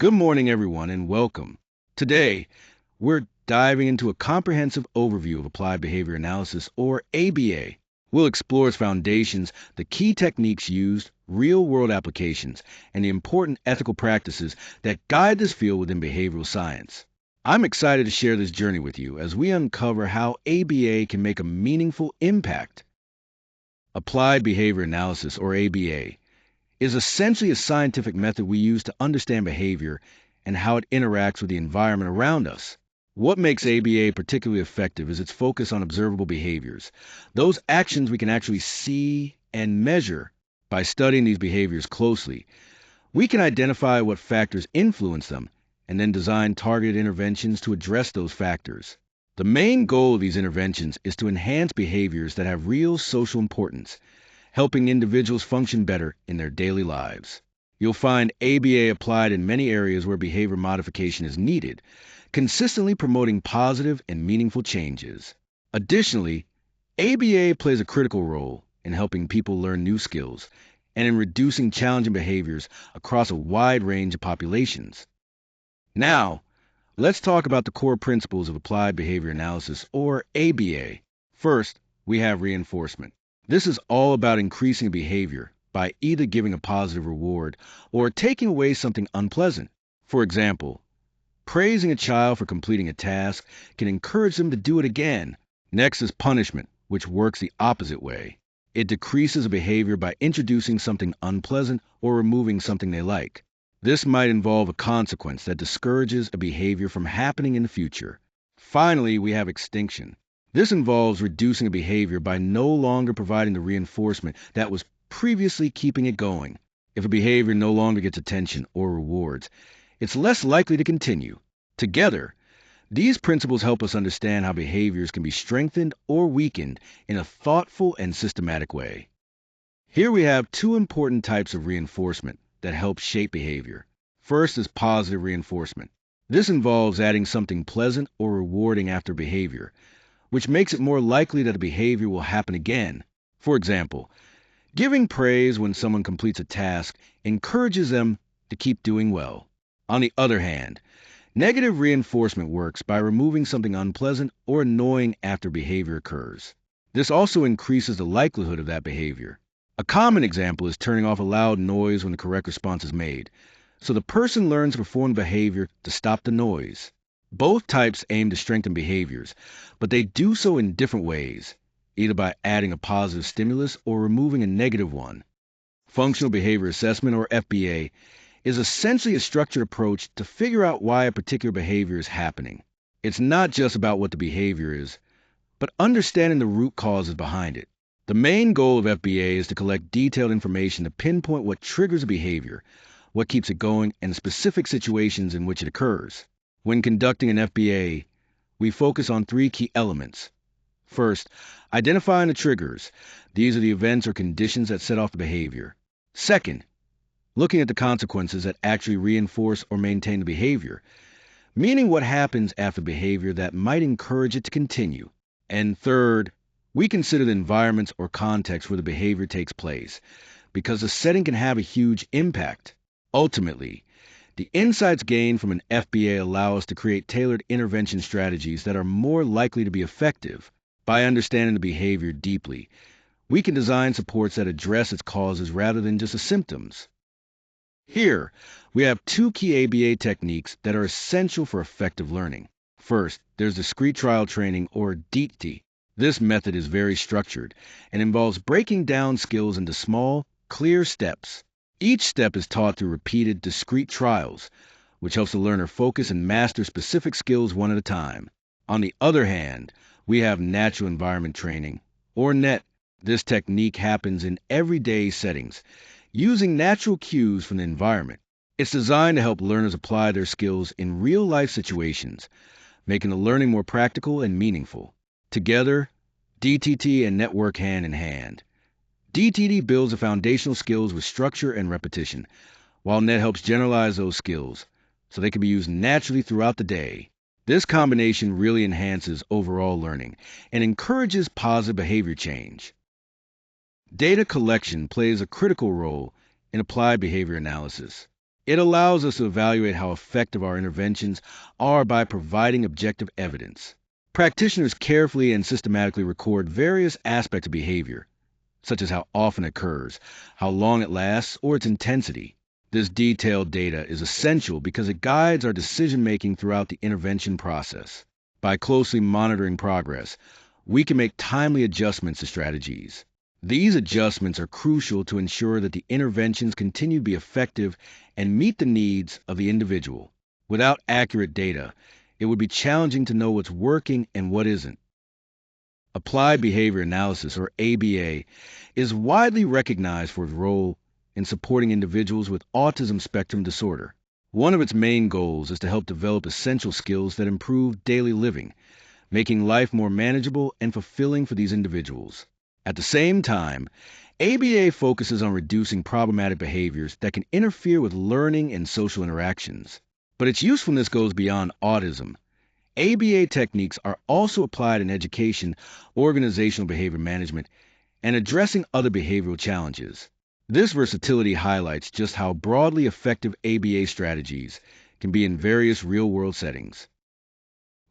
Good morning, everyone, and welcome. Today, we're diving into a comprehensive overview of applied behavior analysis, or ABA. We'll explore its foundations, the key techniques used, real world applications, and the important ethical practices that guide this field within behavioral science. I'm excited to share this journey with you as we uncover how ABA can make a meaningful impact. Applied behavior analysis, or ABA, is essentially a scientific method we use to understand behavior and how it interacts with the environment around us. What makes ABA particularly effective is its focus on observable behaviors, those actions we can actually see and measure. By studying these behaviors closely, we can identify what factors influence them and then design targeted interventions to address those factors. The main goal of these interventions is to enhance behaviors that have real social importance, helping individuals function better in their daily lives. You'll find ABA applied in many areas where behavior modification is needed, consistently promoting positive and meaningful changes. Additionally, ABA plays a critical role in helping people learn new skills and in reducing challenging behaviors across a wide range of populations. Now, let's talk about the core principles of applied behavior analysis, or ABA. First, we have reinforcement. This is all about increasing behavior by either giving a positive reward or taking away something unpleasant. For example, praising a child for completing a task can encourage them to do it again. Next is punishment, which works the opposite way. It decreases a behavior by introducing something unpleasant or removing something they like. This might involve a consequence that discourages a behavior from happening in the future. Finally, we have extinction. This involves reducing a behavior by no longer providing the reinforcement that was previously keeping it going. If a behavior no longer gets attention or rewards, it's less likely to continue. Together, these principles help us understand how behaviors can be strengthened or weakened in a thoughtful and systematic way. Here we have two important types of reinforcement that help shape behavior. First is positive reinforcement. This involves adding something pleasant or rewarding after behavior, which makes it more likely that a behavior will happen again. For example, giving praise when someone completes a task encourages them to keep doing well. On the other hand, negative reinforcement works by removing something unpleasant or annoying after behavior occurs. This also increases the likelihood of that behavior. A common example is turning off a loud noise when the correct response is made, so the person learns to perform the behavior to stop the noise. Both types aim to strengthen behaviors, but they do so in different ways, either by adding a positive stimulus or removing a negative one. Functional behavior assessment, or FBA, is essentially a structured approach to figure out why a particular behavior is happening. It's not just about what the behavior is, but understanding the root causes behind it. The main goal of FBA is to collect detailed information to pinpoint what triggers a behavior, what keeps it going, and specific situations in which it occurs. When conducting an FBA, we focus on three key elements. First, identifying the triggers. These are the events or conditions that set off the behavior. Second, looking at the consequences that actually reinforce or maintain the behavior, meaning what happens after behavior that might encourage it to continue. And third, we consider the environments or context where the behavior takes place, because the setting can have a huge impact. Ultimately, the insights gained from an FBA allow us to create tailored intervention strategies that are more likely to be effective. By understanding the behavior deeply, we can design supports that address its causes rather than just the symptoms. Here, we have two key ABA techniques that are essential for effective learning. First, there's discrete trial training, or DT. This method is very structured and involves breaking down skills into small, clear steps. Each step is taught through repeated, discrete trials, which helps the learner focus and master specific skills one at a time. On the other hand, we have natural environment training, or NET. This technique happens in everyday settings, using natural cues from the environment. It's designed to help learners apply their skills in real-life situations, making the learning more practical and meaningful. Together, DTT and NET work hand in hand. DTT builds the foundational skills with structure and repetition, while NET helps generalize those skills so they can be used naturally throughout the day. This combination really enhances overall learning and encourages positive behavior change. Data collection plays a critical role in applied behavior analysis. It allows us to evaluate how effective our interventions are by providing objective evidence. Practitioners carefully and systematically record various aspects of behavior, such as how often it occurs, how long it lasts, or its intensity. This detailed data is essential because it guides our decision making throughout the intervention process. By closely monitoring progress, we can make timely adjustments to strategies. These adjustments are crucial to ensure that the interventions continue to be effective and meet the needs of the individual. Without accurate data, it would be challenging to know what's working and what isn't. Applied behavior analysis, or ABA, is widely recognized for its role in supporting individuals with autism spectrum disorder. One of its main goals is to help develop essential skills that improve daily living, making life more manageable and fulfilling for these individuals. At the same time, ABA focuses on reducing problematic behaviors that can interfere with learning and social interactions. But its usefulness goes beyond autism. ABA techniques are also applied in education, organizational behavior management, and addressing other behavioral challenges. This versatility highlights just how broadly effective ABA strategies can be in various real-world settings.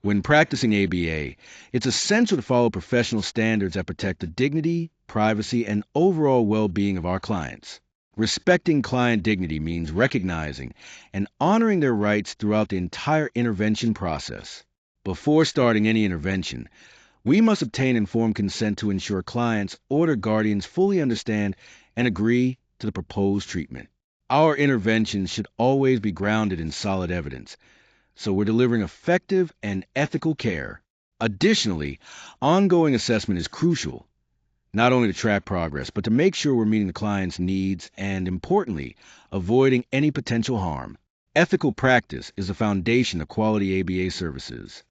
When practicing ABA, it's essential to follow professional standards that protect the dignity, privacy, and overall well-being of our clients. Respecting client dignity means recognizing and honoring their rights throughout the entire intervention process. Before starting any intervention, we must obtain informed consent to ensure clients or their guardians fully understand and agree to the proposed treatment. Our interventions should always be grounded in solid evidence, so we're delivering effective and ethical care. Additionally, ongoing assessment is crucial, not only to track progress, but to make sure we're meeting the client's needs and, importantly, avoiding any potential harm. Ethical practice is the foundation of quality ABA services.